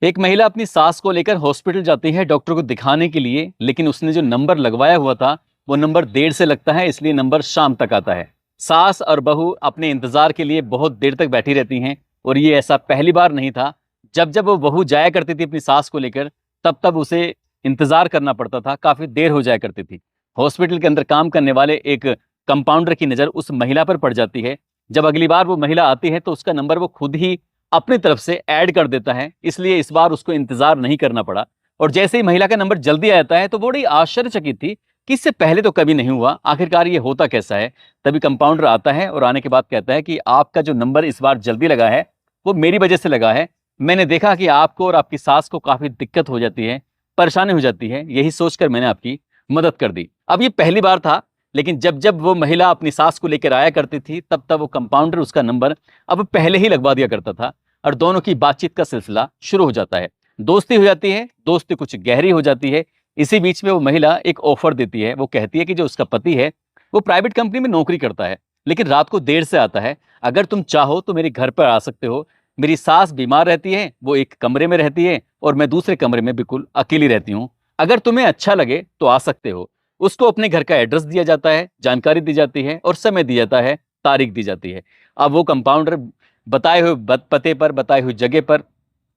एक महिला अपनी सास को लेकर हॉस्पिटल जाती है डॉक्टर को दिखाने के लिए, लेकिन उसने जो नंबर लगवाया हुआ था वो नंबर देर से लगता है, इसलिए नंबर शाम तक आता है। सास और बहू अपने इंतजार के लिए बहुत देर तक बैठी रहती हैं और ये ऐसा पहली बार नहीं था। जब जब वो बहू जाया करती थी अपनी सास को लेकर, तब तब उसे इंतजार करना पड़ता था, काफी देर हो जाया करती थी। हॉस्पिटल के अंदर काम करने वाले एक कंपाउंडर की नजर उस महिला पर पड़ जाती है। जब अगली बार वो महिला आती है तो उसका नंबर वो खुद ही अपनी तरफ से ऐड कर देता है, इसलिए इस बार उसको इंतजार नहीं करना पड़ा। और जैसे ही महिला का नंबर जल्दी आ जाता है तो बड़ी आश्चर्यचकित थी कि इससे पहले तो कभी नहीं हुआ, आखिरकार ये होता कैसा है। तभी कंपाउंडर आता है और आने के बाद कहता है कि आपका जो नंबर इस बार जल्दी लगा है वो मेरी वजह से लगा है। मैंने देखा कि आपको और आपकी सास को काफी दिक्कत हो जाती है, परेशानी हो जाती है, यही सोचकर मैंने आपकी मदद कर दी। अब ये पहली बार था, लेकिन जब जब वो महिला अपनी सास को लेकर आया करती थी तब तब वो कंपाउंडर उसका नंबर अब पहले ही लगवा दिया करता था और दोनों की बातचीत का सिलसिला शुरू हो जाता है। दोस्ती हो जाती है, दोस्ती कुछ गहरी हो जाती है। इसी बीच में वो महिला एक ऑफर देती है। वो कहती है कि जो उसका पति है वो प्राइवेट कंपनी में नौकरी करता है, लेकिन रात को देर से आता है। अगर तुम चाहो तो मेरे घर पर आ सकते हो। मेरी सास बीमार रहती है, वो एक कमरे में रहती है और मैं दूसरे कमरे में बिल्कुल अकेली रहती हूँ। अगर तुम्हें अच्छा लगे तो आ सकते हो। उसको अपने घर का एड्रेस दिया जाता है, जानकारी दी जाती है और समय दिया जाता है, तारीख दी जाती है। अब वो कंपाउंडर बताए हुए पते पर, बताई हुई जगह पर,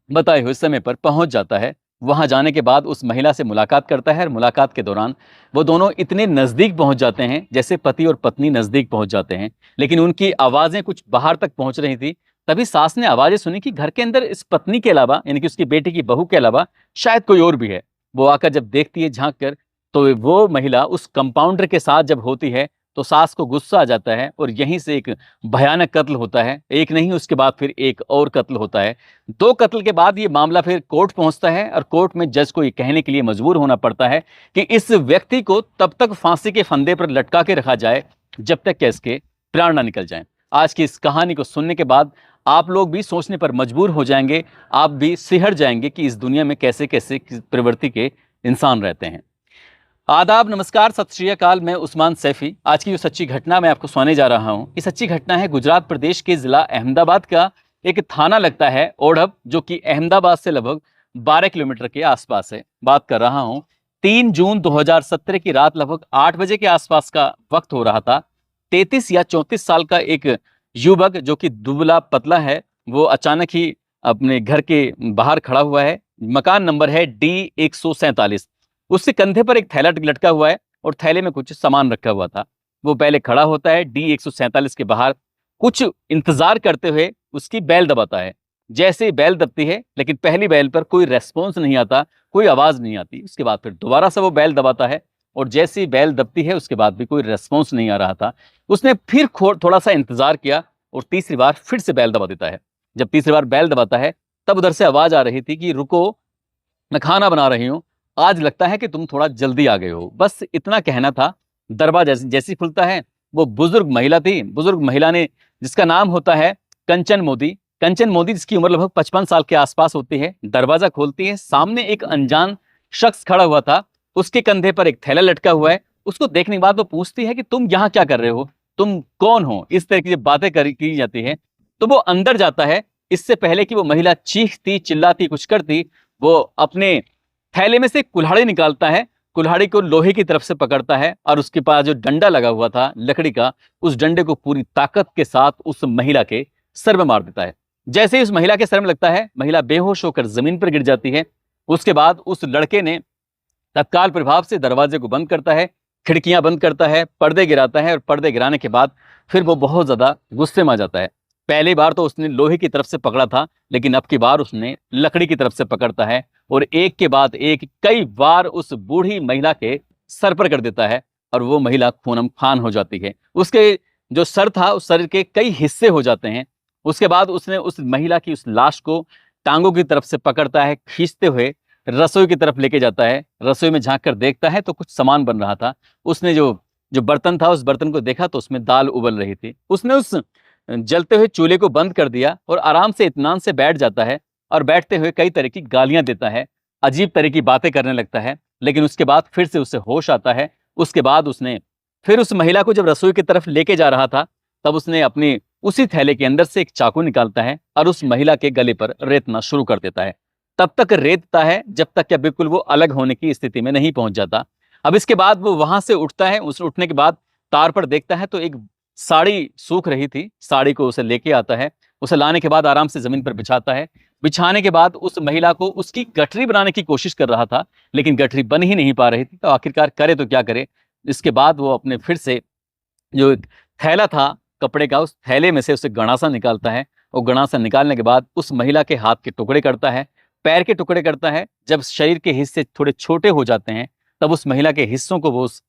बताए हुए समय पर पहुंच जाता है। वहां जाने के बाद उस महिला से मुलाकात करता है और मुलाकात के दौरान वो दोनों इतने नजदीक पहुंच जाते हैं जैसे पति और पत्नी नजदीक पहुंच जाते हैं। लेकिन उनकी आवाजें कुछ बाहर तक पहुंच रही थी। तभी सास ने आवाजें सुनी कि घर के अंदर इस पत्नी के अलावा, यानी कि उसकी बेटी की बहू के अलावा शायद कोई और भी है। वो आकर जब देखती है झांक कर, तो वो महिला उस कंपाउंडर के साथ जब होती है तो सास को गुस्सा आ जाता है और यहीं से एक भयानक कत्ल होता है। एक नहीं, उसके बाद फिर एक और कत्ल होता है। दो कत्ल के बाद ये मामला फिर कोर्ट पहुंचता है और कोर्ट में जज को ये कहने के लिए मजबूर होना पड़ता है कि इस व्यक्ति को तब तक फांसी के फंदे पर लटका के रखा जाए जब तक कि इसके प्राण ना निकल जाएं। आज की इस कहानी को सुनने के बाद आप लोग भी सोचने पर मजबूर हो जाएंगे, आप भी सिहर जाएंगे कि इस दुनिया में कैसे कैसे प्रवृत्ति के इंसान रहते हैं। आदाब, नमस्कार, सत श्री अकाल। मैं उस्मान सैफी। आज की जो सच्ची घटना मैं आपको सुनाने जा रहा हूँ, ये सच्ची घटना है गुजरात प्रदेश के जिला अहमदाबाद का। एक थाना लगता है ओढ़व, जो कि अहमदाबाद से लगभग 12 किलोमीटर के आसपास है। बात कर रहा हूँ 3 जून 2017 की रात, लगभग 8 बजे के आसपास का वक्त हो रहा था। 33 या 34 साल का एक युवक, जो कि दुबला पतला है, वो अचानक ही अपने घर के बाहर खड़ा हुआ है। मकान नंबर है D147। उसके कंधे पर एक थैला लटका हुआ है और थैले में कुछ सामान रखा हुआ था। वो पहले खड़ा होता है D147 के बाहर, कुछ इंतजार करते हुए उसकी बेल दबाता है। जैसे ही बेल दबती है, लेकिन पहली बेल पर कोई रेस्पॉन्स नहीं आता, कोई आवाज नहीं आती। उसके बाद फिर दोबारा से वो बेल दबाता है और जैसे ही बेल दबती है उसके बाद भी कोई रेस्पॉन्स नहीं आ रहा था। उसने फिर थोड़ा सा इंतजार किया और तीसरी बार फिर से बेल दबा देता है। जब तीसरी बार बेल दबाता है तब उधर से आवाज आ रही थी कि रुको, मैं खाना बना रही हूँ, आज लगता है कि तुम थोड़ा जल्दी आ गए हो। बस इतना कहना था। दरवाजा जैसे खुलता है, वो बुजुर्ग महिला थी। बुजुर्ग महिला ने, जिसका नाम होता है कंचन मोदी, कंचन मोदी, जिसकी उम्र लगभग 55 साल के आसपास होती है, दरवाजा खोलती है। सामने एक अनजान शख्स खड़ा हुआ था, उसके कंधे पर एक थैला लटका हुआ है। उसको देखने के बाद वो पूछती है कि तुम यहाँ क्या कर रहे हो, तुम कौन हो। इस तरह की बातें की जाती है। तो वो अंदर जाता है। इससे पहले कि वो महिला चीखती चिल्लाती कुछ करती, वो अपने थैले में से कुल्हाड़ी निकालता है। कुल्हाड़ी को लोहे की तरफ से पकड़ता है और उसके पास जो डंडा लगा हुआ था लकड़ी का, उस डंडे को पूरी ताकत के साथ उस महिला के सर में मार देता है। जैसे ही उस महिला के सर में लगता है, महिला बेहोश होकर जमीन पर गिर जाती है। उसके बाद उस लड़के ने तत्काल प्रभाव से दरवाजे को बंद करता है, खिड़कियां बंद करता है, पर्दे गिराता है और पर्दे गिराने के बाद फिर वो बहुत ज्यादा गुस्से में आ जाता है। पहली बार तो उसने लोहे की तरफ से पकड़ा था, लेकिन अब की बार उसने लकड़ी की तरफ से पकड़ता है और एक के बाद एक कई बार उस बूढ़ी महिला के सर पर कर देता है और वो महिला खूनम खान हो जाती है। उसके जो सर था, उस सर के कई हिस्से हो जाते हैं। उसके बाद उसने उस महिला की उस लाश को टांगों की तरफ से पकड़ता है, खींचते हुए रसोई की तरफ लेके जाता है। रसोई में झांक कर देखता है तो कुछ सामान बन रहा था। उसने जो जो बर्तन था, उस बर्तन को देखा तो उसमें दाल उबल रही थी। उसने उस जलते हुए चूल्हे को बंद कर दिया और आराम से इत्मीनान से बैठ जाता है और बैठते हुए कई तरह की गालियां देता है, अजीब तरह की बातें करने लगता है। लेकिन उसके बाद फिर से उसे होश आता है। उसके बाद उसने फिर उस महिला को जब रसोई की तरफ लेके जा रहा था, तब उसने अपनी उसी थैले के अंदर से एक चाकू निकालता है और उस महिला के गले पर रेतना शुरू कर देता है। तब तक रेतता है जब तक क्या बिल्कुल वो अलग होने की स्थिति में नहीं पहुंच जाता। अब इसके बाद वो वहां से उठता है, उस उठने के बाद तार पर देखता है तो एक साड़ी सूख रही थी, साड़ी को उसे लेके आता है। उसे लाने के बाद आराम से जमीन पर बिछाता है। बिछाने के बाद उस महिला को उसकी गठरी बनाने की कोशिश कर रहा था, लेकिन गठरी बन ही नहीं पा रही थी। तो आखिरकार करे तो क्या करे। इसके बाद वो अपने फिर से जो एक थैला था कपड़े का, उस थैले में से उसे गणासा निकालता है। और गणासा निकालने के बाद उस महिला के हाथ के टुकड़े करता है, पैर के टुकड़े करता है। जब शरीर के हिस्से थोड़े छोटे हो जाते हैं तब उस महिला के हिस्सों को वो उस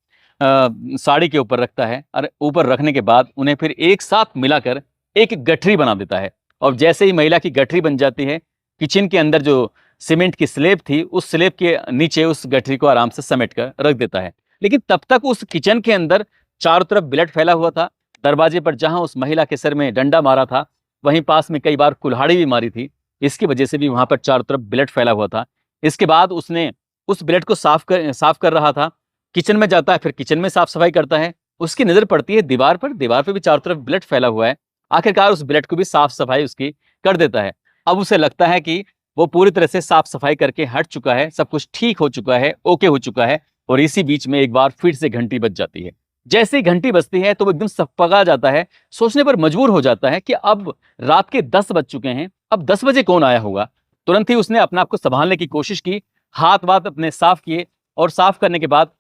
साड़ी के ऊपर रखता है, और ऊपर रखने के बाद उन्हें फिर एक साथ मिलाकर एक गठरी बना देता है। और जैसे ही महिला की गठरी बन जाती है, किचन के अंदर जो सीमेंट की स्लेब थी, उस स्लेब के नीचे उस गठरी को आराम से समेट कर रख देता है। लेकिन तब तक उस किचन के अंदर चारों तरफ ब्लड फैला हुआ था। दरवाजे पर जहां उस महिला के सर में डंडा मारा था, वहीं पास में कई बार कुल्हाड़ी भी मारी थी। इसकी वजह से भी वहां पर चारों तरफ ब्लड फैला हुआ था। इसके बाद उसने उस ब्लड को साफ कर रहा था। किचन में जाता है, फिर किचन में साफ सफाई करता है। उसकी नजर पड़ती है दीवार पर, दीवार पर भी चारों तरफ ब्लड फैला हुआ है। आखिरकार उस ब्लड को भी साफ सफाई उसकी कर देता है। अब उसे लगता है कि वो पूरी तरह से साफ सफाई करके हट चुका है, सब कुछ ठीक हो चुका है, ओके हो चुका है। और इसी बीच में एक बार फिर से घंटी बज जाती है। जैसे ही घंटी बजती है तो वो एकदम सपगा जाता है, सोचने पर मजबूर हो जाता है कि अब रात के 10 बज चुके हैं, अब 10 बजे कौन आया होगा। तुरंत ही उसने अपने आप को संभालने की कोशिश की, हाथ वाथ अपने साफ किए। और साफ करने के बाद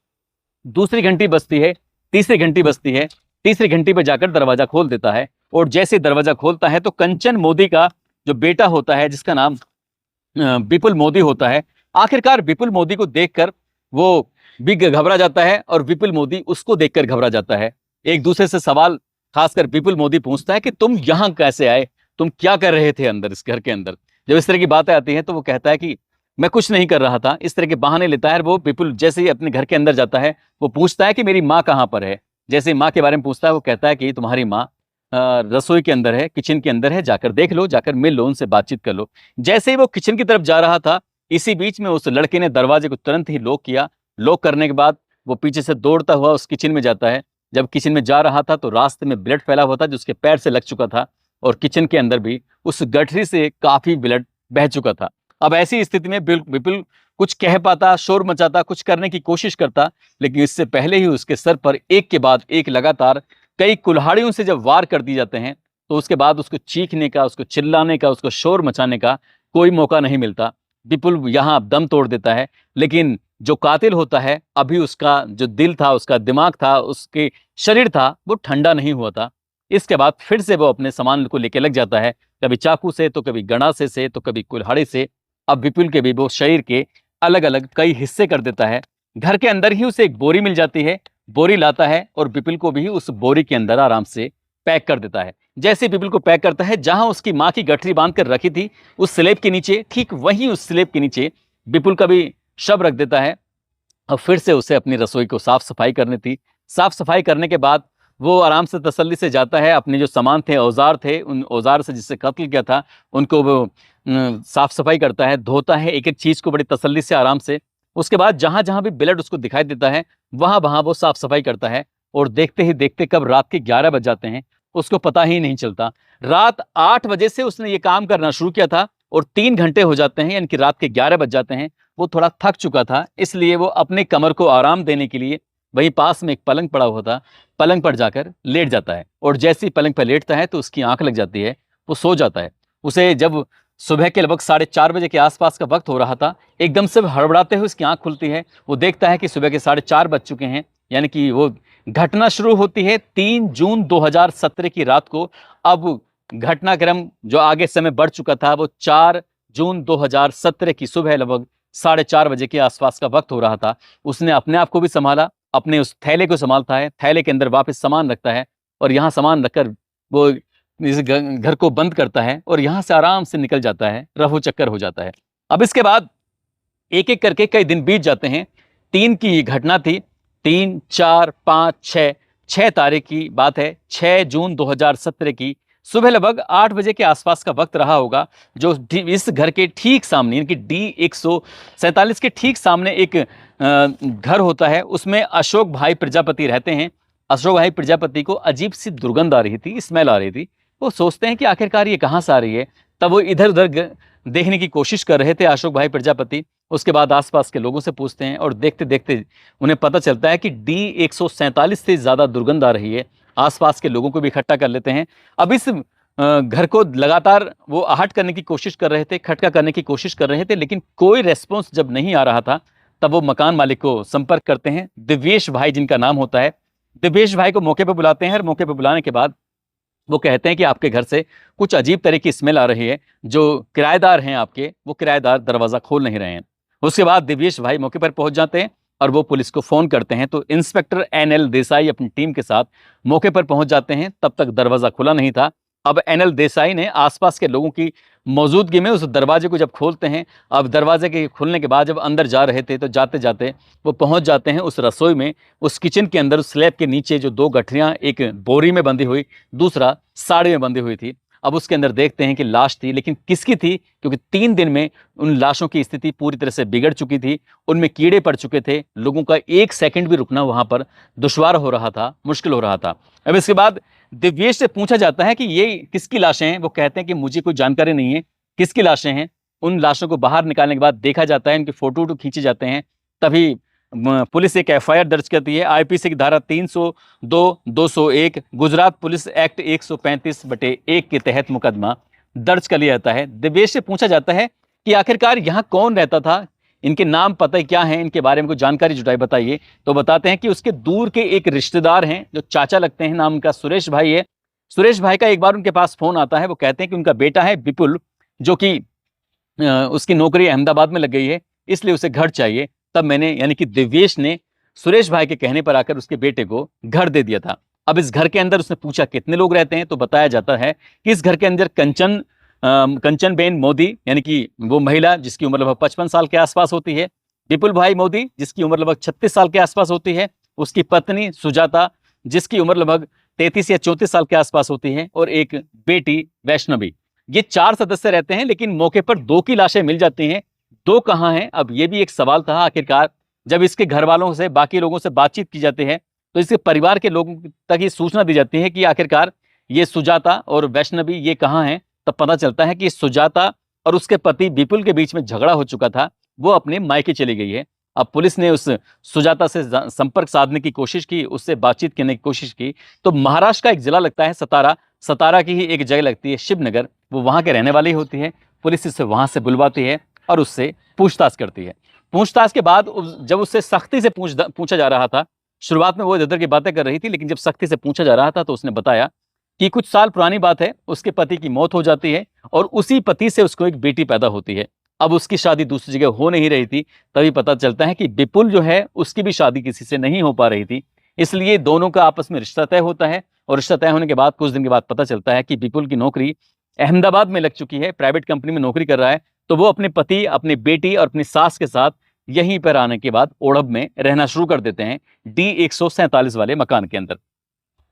दूसरी घंटी बजती है, तीसरी घंटी बजती है। तीसरी घंटी पर जाकर दरवाजा खोल देता है। और जैसे दरवाजा खोलता है तो कंचन मोदी का जो बेटा होता है, जिसका नाम विपुल मोदी होता है, आखिरकार विपुल मोदी को देखकर वो भी घबरा जाता है और विपुल मोदी उसको देखकर घबरा जाता है। एक दूसरे से सवाल, खासकर विपुल मोदी पूछता है कि तुम यहां कैसे आए, तुम क्या कर रहे थे अंदर, इस घर के अंदर। जब इस तरह की बातें आती हैं तो वो कहता है कि मैं कुछ नहीं कर रहा था। इस तरह के बहाने लेता है। वो विपुल जैसे ही अपने घर के अंदर जाता है, वो पूछता है कि मेरी माँ कहाँ पर है। जैसे ही माँ के बारे में पूछता है, वो कहता है कि तुम्हारी माँ रसोई के अंदर है, किचन के अंदर है, जाकर देख लो, जाकर मिल लो, उनसे बातचीत कर लो। जैसे ही वो किचन की तरफ जा रहा था, इसी बीच में उस लड़के ने दरवाजे को तुरंत ही लॉक किया। लॉक करने के बाद वो पीछे से दौड़ता हुआ उस किचन में जाता है। जब किचन में जा रहा था तो रास्ते में ब्लड फैला हुआ था जो उसके पैर से लग चुका था, और किचन के अंदर भी उस गठरी से काफी ब्लड बह चुका था। अब ऐसी स्थिति में विपुल कुछ कह पाता, शोर मचाता, कुछ करने की कोशिश करता, लेकिन इससे पहले ही उसके सर पर एक के बाद एक लगातार कई कुल्हाड़ियों से जब वार कर दी जाते हैं, तो उसके बाद उसको चीखने का, उसको चिल्लाने का, उसको शोर मचाने का कोई मौका नहीं मिलता। विपुल यहाँ दम तोड़ देता है। लेकिन जो कातिल होता है, अभी उसका जो दिल था, उसका दिमाग था, उसके शरीर था, वो ठंडा नहीं हुआ था। इसके बाद फिर से वो अपने सामान को लेके लग जाता है, कभी चाकू से, तो कभी गणासे से, तो कभी कुल्हाड़ी से। अब विपुल के भी वो शरीर के अलग अलग कई हिस्से कर देता है। घर के अंदर ही उसे एक बोरी मिल जाती है, बोरी लाता है और विपुल को भी उस बोरी के अंदर आराम से पैक कर देता है। जैसे विपुल को पैक करता है, जहां उसकी माँ की गठरी बांध कर रखी थी उस स्लेब के नीचे, ठीक वहीं उस स्लेब के नीचे विपुल का भी शव रख देता है। और फिर से उसे अपनी रसोई को साफ सफाई करनी थी। साफ सफाई करने के बाद वो आराम से तसल्ली से जाता है, अपने जो सामान थे, औजार थे, उन औजार से जिससे कत्ल किया था उनको वो साफ सफाई करता है, धोता है एक एक चीज को बड़ी तसल्ली से, आराम से। उसके बाद जहां जहां भी ब्लड उसको दिखाई देता है, वहां वहां वो साफ सफाई करता है। और देखते ही देखते कब रात के 11 बज जाते हैं उसको पता ही नहीं चलता। रात 8 बजे से उसने ये काम करना शुरू किया था और 3 घंटे हो जाते हैं, यानी कि रात के 11 बज जाते हैं। वो थोड़ा थक चुका था, इसलिए वो अपने कमर को आराम देने के लिए वहीं पास में एक पलंग पड़ा हुआ था, पलंग पर जाकर लेट जाता है। और जैसे ही पलंग पर लेटता है तो उसकी आंख लग जाती है, वो सो जाता है। उसे जब सुबह के लगभग 4:30 बजे के आसपास का वक्त हो रहा था, एकदम से हड़बड़ाते हुए उसकी आंख खुलती है। वो देखता है कि सुबह के 4:30 बज चुके हैं, यानी कि वो घटना शुरू होती है 3 जून 2017 की रात को। अब घटनाक्रम जो आगे समय बढ़ चुका था, वो 4 जून 2017 की सुबह लगभग 4:30 बजे के आसपास का वक्त हो रहा था। उसने अपने आप को भी संभाला, अपने उस थैले को संभालता है, थैले के अंदर वापस सामान रखता है और यहाँ सामान रखकर वो इस घर को बंद करता है और यहाँ से आराम से निकल जाता है, रफू चक्कर हो जाता है। अब इसके बाद एक एक करके कई दिन बीत जाते हैं। 3 की ये घटना थी, 3, 4, 5, 6 तारीख की बात है। 6 जून 2017 की सुबह लगभग 8 बजे के आसपास का वक्त रहा होगा, जो इस घर के ठीक सामने, यानी कि D147 के ठीक सामने एक घर होता है। उसमें अशोक भाई प्रजापति रहते हैं। अशोक भाई प्रजापति को अजीब सी दुर्गंध आ रही थी, स्मेल आ रही थी। वो सोचते हैं कि आखिरकार ये कहाँ से आ रही है। तब वो इधर उधर देखने की कोशिश कर रहे थे अशोक भाई प्रजापति। उसके बाद आसपास के लोगों से पूछते हैं और देखते देखते उन्हें पता चलता है कि D-147 से ज़्यादा दुर्गंध आ रही है। आसपास के लोगों को भी इकट्ठा कर लेते हैं। अब इस घर को लगातार वो आहट करने की कोशिश कर रहे थे, खटका करने की कोशिश कर रहे थे, लेकिन कोई रेस्पॉन्स जब नहीं आ रहा था, तब वो मकान मालिक को संपर्क करते हैं, दिव्येश भाई जिनका नाम होता है। दिव्येश भाई को मौके पर बुलाते हैं और मौके पर बुलाने के बाद वो कहते हैं कि आपके घर से कुछ अजीब तरह की स्मेल आ रही है, जो किराएदार हैं आपके, वो किराएदार दरवाजा खोल नहीं रहे हैं। उसके बाद दिव्येश भाई मौके पर पहुंच जाते हैं और वो पुलिस को फोन करते हैं। तो इंस्पेक्टर NL देसाई अपनी टीम के साथ मौके पर पहुंच जाते हैं। तब तक दरवाजा खुला नहीं था। अब NL देसाई ने आसपास के लोगों की मौजूदगी में उस दरवाजे को जब खोलते हैं, अब दरवाजे के खुलने के बाद जब अंदर जा रहे थे, तो जाते जाते वो पहुंच जाते हैं उस रसोई में, उस किचन के अंदर, उस स्लैब के नीचे जो 2 गठरियां, एक बोरी में बंधी हुई, दूसरा साड़ी में बंधी हुई थी। अब उसके अंदर देखते हैं कि लाश थी, लेकिन किसकी थी? क्योंकि 3 दिन में उन लाशों की स्थिति पूरी तरह से बिगड़ चुकी थी, उनमें कीड़े पड़ चुके थे, लोगों का 1 सेकंड भी रुकना वहां पर दुश्वार हो रहा था, मुश्किल हो रहा था। अब इसके बाद दिव्येश से पूछा जाता है कि ये किसकी लाशें हैं? वो कहते हैं कि मुझे कोई जानकारी नहीं है किसकी लाशें हैं। उन लाशों को बाहर निकालने के बाद देखा जाता है, उनके फोटो वोटो खींचे जाते हैं। तभी पुलिस एक FIR दर्ज करती है। IPC की धारा 302, 201, गुजरात पुलिस एक्ट 135/1 के तहत मुकदमा दर्ज कर लिया जाता है। दिव्येश से पूछा जाता है कि आखिरकार यहाँ कौन रहता था, इनके नाम पता क्या है, इनके बारे में कोई जानकारी जुटाई बताइए। तो बताते हैं कि उसके दूर के एक रिश्तेदार हैं, जो चाचा लगते हैं, नाम उनका सुरेश भाई है। सुरेश भाई का एक बार उनके पास फोन आता है। वो कहते हैं कि उनका बेटा है विपुल, जो कि उसकी नौकरी अहमदाबाद में लग गई है, इसलिए उसे घर चाहिए। तब मैंने, यानी कि दिव्येश ने, सुरेश भाई के कहने पर आकर उसके बेटे को घर दे दिया था। अब इस घर के अंदर उसने पूछा कितने लोग रहते हैं, तो बताया जाता है कि इस घर के अंदर कंचन बेन मोदी, यानी कि वो महिला जिसकी उम्र लगभग 55 साल के आसपास होती है, विपुल भाई मोदी जिसकी उम्र लगभग 36 साल के आसपास होती है, उसकी पत्नी सुजाता जिसकी उम्र लगभग 33 या 34 साल के आसपास होती है, और एक बेटी वैष्णवी। ये 4 सदस्य रहते हैं, लेकिन मौके पर 2 की लाशें मिल जाती हैं। 2 कहाँ हैं? अब ये भी एक सवाल था। आखिरकार जब इसके घर वालों से, बाकी लोगों से बातचीत की जाती है, तो इसके परिवार के लोगों तक ये सूचना दी जाती है कि आखिरकार ये सुजाता और वैष्णवी ये कहाँ हैं। तब पता चलता है कि सुजाता और उसके पति विपुल के बीच में झगड़ा हो चुका था, वो अपने मायके चली गई है। अब पुलिस ने उस सुजाता से संपर्क साधने की कोशिश की, उससे बातचीत करने की कोशिश की, तो महाराष्ट्र का एक जिला लगता है सतारा, सतारा की ही एक जगह लगती है शिवनगर, वो वहां के रहने वाली होती है। पुलिस इसे वहां से बुलवाती है और उससे पूछताछ करती है। पूछताछ के बाद जब उससे सख्ती से पूछा जा रहा था, शुरुआत में वो इधर की बातें कर रही थी, लेकिन जब सख्ती से पूछा जा रहा था तो उसने बताया कि कुछ साल पुरानी बात है, उसके पति की मौत हो जाती है और उसी पति से उसको एक बेटी पैदा होती है। अब उसकी शादी दूसरी जगह हो नहीं रही थी। तभी पता चलता है कि विपुल जो है, उसकी भी शादी किसी से नहीं हो पा रही थी, इसलिए दोनों का आपस में रिश्ता तय होता है। और रिश्ता तय होने के बाद कुछ दिन के बाद पता चलता है कि विपुल की नौकरी अहमदाबाद में लग चुकी है, प्राइवेट कंपनी में नौकरी कर रहा है। तो वो अपने पति, अपनी बेटी और अपनी सास के साथ यहीं पर आने के बाद ओढ़ब में रहना शुरू कर देते हैं, D-147 वाले मकान के अंदर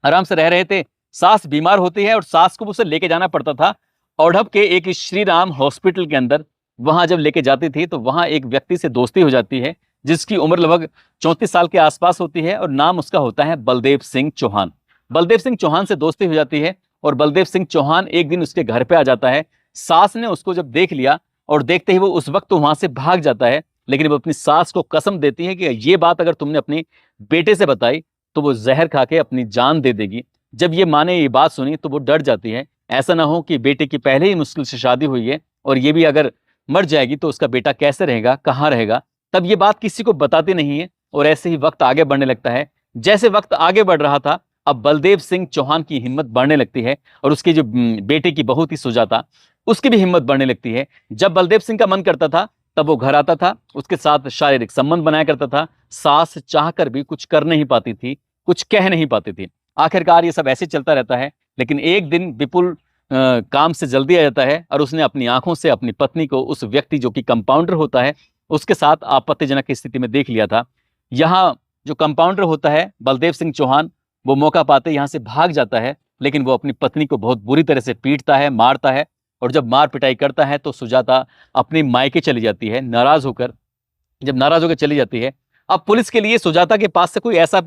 आराम से रह रहे थे। सास बीमार होती है और सास को उसे लेके जाना पड़ता था ओढ़ब के एक श्री राम हॉस्पिटल के अंदर। वहां जब लेके जाती थी तो वहां एक व्यक्ति से दोस्ती हो जाती है, जिसकी उम्र लगभग 34 साल के आसपास होती है और नाम उसका होता है बलदेव सिंह चौहान। बलदेव सिंह चौहान से दोस्ती हो जाती है और बलदेव सिंह चौहान एक दिन उसके घर पे आ जाता है। सास ने उसको जब देख लिया और देखते ही वो उस वक्त तो वहां से भाग जाता है, लेकिन वो अपनी सास को कसम देती है कि ये बात अगर तुमने अपने बेटे से बताई तो वो जहर खा के अपनी जान दे देगी। जब ये माँ ने ये बात सुनी तो वो डर जाती है, ऐसा ना हो कि बेटे की पहले ही मुश्किल से शादी हुई है और ये भी अगर मर जाएगी तो उसका बेटा कैसे रहेगा, कहाँ रहेगा। तब ये बात किसी को बताती नहीं है और ऐसे ही वक्त आगे बढ़ने लगता है। जैसे वक्त आगे बढ़ रहा था, अब बलदेव सिंह चौहान की हिम्मत बढ़ने लगती है और उसकी जो बेटे की बहू थी सुजाता, उसकी भी हिम्मत बढ़ने लगती है। जब बलदेव सिंह का मन करता था तब वो घर आता था, उसके साथ शारीरिक संबंध बनाया करता था। सास चाहकर भी कुछ कर नहीं पाती थी, कुछ कह नहीं पाती थी। आखिरकार ये सब ऐसे चलता रहता है। लेकिन एक दिन विपुल काम से जल्दी आ जाता है और उसने अपनी आंखों से अपनी पत्नी को उस व्यक्ति जो कि कंपाउंडर होता है उसके साथ आपत्तिजनक स्थिति में देख लिया था। यहाँ जो कंपाउंडर होता है बलदेव सिंह चौहान, वो मौका पाते यहाँ से भाग जाता है, लेकिन वो अपनी पत्नी को बहुत बुरी तरह से पीटता है, मारता है। और जब मार पिटाई करता है तो सुजाता अपनी मायके चली जाती है नाराज होकर। जब नाराज होकर चली जाती है, अब पुलिस के लिए सुजाता के पास से कोई ऐसा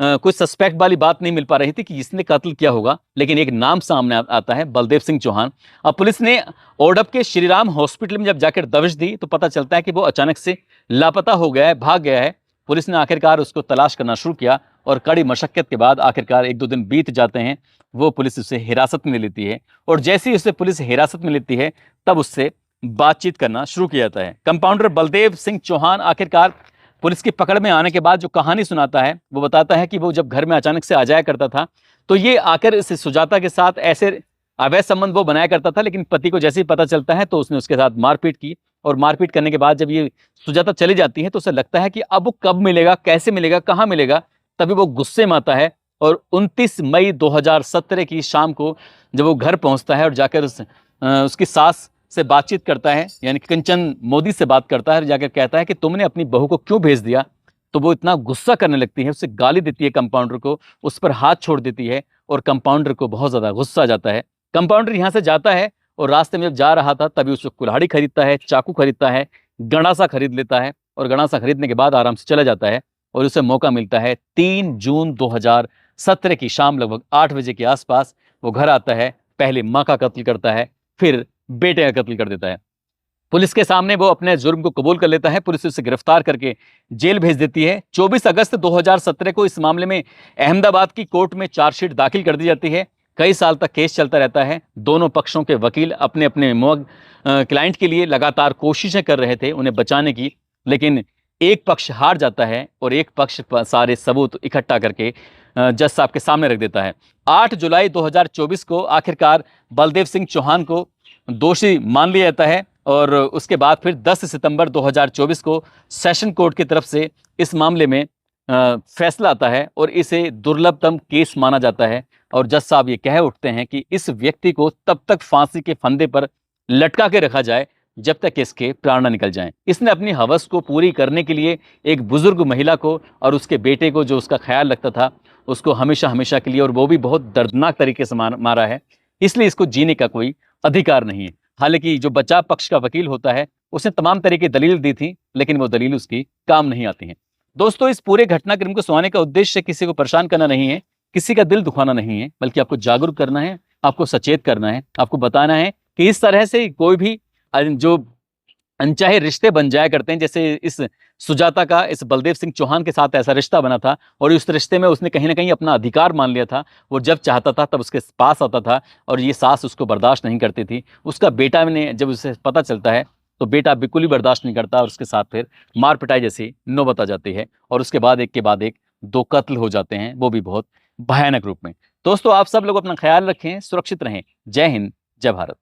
कोई सस्पेक्ट वाली बात नहीं मिल पा रही थी कि इसने कत्ल किया होगा, लेकिन एक नाम सामने आता है, बलदेव सिंह चौहान। अब पुलिस ने ओडप के श्रीराम हॉस्पिटल में जब जाकर दबिश दी तो पता चलता है कि वो अचानक से लापता हो गया है, भाग गया है। पुलिस ने आखिरकार उसको तलाश करना शुरू किया और कड़ी मशक्कत के बाद आखिरकार 1-2 दिन बीत जाते हैं, वो पुलिस उसे हिरासत में लेती है और जैसे ही उसे पुलिस हिरासत में लेती है तब उससे बातचीत करना शुरू किया जाता है। कंपाउंडर बलदेव सिंह चौहान आखिरकार पुलिस की पकड़ में आने के बाद जो कहानी सुनाता है वो बताता है कि वो जब घर में अचानक से आ जाया करता था तो ये आकर इस सुजाता के साथ ऐसे अवैध संबंध वो बनाया करता था, लेकिन पति को जैसे ही पता चलता है तो उसने उसके साथ मारपीट की और मारपीट करने के बाद जब ये सुजाता चली जाती है तो उसे लगता है कि अब वो कब मिलेगा, कैसे मिलेगा, कहाँ मिलेगा। तभी वो गुस्से में आता है और 29 मई 2017 की शाम को जब वो घर पहुंचता है और जाकर उसकी सास से बातचीत करता है, यानी कंचन मोदी से बात करता है और जाकर कहता है कि तुमने अपनी बहू को क्यों भेज दिया, तो वो इतना गुस्सा करने लगती है, उसे गाली देती है कंपाउंडर को, उस पर हाथ छोड़ देती है और कंपाउंडर को बहुत ज़्यादा गुस्सा आ जाता है। कंपाउंडर यहाँ से जाता है और रास्ते में जब जा रहा था तभी उसको कुल्हाड़ी खरीदता है, चाकू खरीदता है, गंडासा खरीद लेता है और गंडासा खरीदने के बाद आराम से चला जाता है और उसे मौका मिलता है 3 जून 2017 की शाम लगभग 8 बजे के आसपास वो घर आता है। पहले माँ का कत्ल करता है, फिर बेटे का कत्ल कर देता है। पुलिस के सामने वो अपने जुर्म को कबूल कर लेता है। पुलिस उसे गिरफ्तार करके जेल भेज देती है। 24 अगस्त 2017 को इस मामले में अहमदाबाद की कोर्ट में चार्जशीट दाखिल कर दी जाती है। कई साल तक केस चलता रहता है। दोनों पक्षों के वकील अपने अपने क्लाइंट के लिए लगातार कोशिशें कर रहे थे उन्हें बचाने की, लेकिन एक पक्ष हार जाता है और एक पक्ष सारे सबूत इकट्ठा करके जज साहब के सामने रख देता है। 8 जुलाई 2024 को आखिरकार बलदेव सिंह चौहान को दोषी मान लिया जाता है और उसके बाद फिर 10 सितंबर 2024 को सेशन कोर्ट की तरफ से इस मामले में फैसला आता है और इसे दुर्लभतम केस माना जाता है और जज साहब ये कह उठते हैं कि इस व्यक्ति को तब तक फांसी के फंदे पर लटका के रखा जाए जब तक इसके प्राण न निकल जाएं। इसने अपनी हवस को पूरी करने के लिए एक बुजुर्ग महिला को और उसके बेटे को जो उसका ख्याल रखता था उसको हमेशा हमेशा के लिए, और वो भी बहुत दर्दनाक तरीके से मारा है, इसलिए इसको जीने का कोई अधिकार नहीं है। हालांकि जो बचाव पक्ष का वकील होता है उसने तमाम तरह की दलील दी थी, लेकिन वो दलील उसकी काम नहीं आती है। दोस्तों, इस पूरे घटनाक्रम को सुनाने का उद्देश्य किसी को परेशान करना नहीं है, किसी का दिल दुखाना नहीं है, बल्कि आपको जागरूक करना है, आपको सचेत करना है, आपको बताना है कि इस तरह से कोई भी जो अनचाहे रिश्ते बन जाया करते हैं, जैसे इस सुजाता का इस बलदेव सिंह चौहान के साथ ऐसा रिश्ता बना था और इस रिश्ते में उसने कहीं ना कहीं अपना अधिकार मान लिया था। वो जब चाहता था तब उसके पास आता था और ये सास उसको बर्दाश्त नहीं करती थी। उसका बेटा ने जब उसे पता चलता है तो बेटा बिल्कुल ही बर्दाश्त नहीं करता और उसके साथ फिर मार पिटाई जैसी नौबत आ जाती है और उसके बाद एक के बाद एक 2 कत्ल हो जाते हैं, वो भी बहुत भयानक रूप में। दोस्तों, आप सब लोग अपना ख्याल रखें, सुरक्षित रहें। जय हिंद, जय भारत।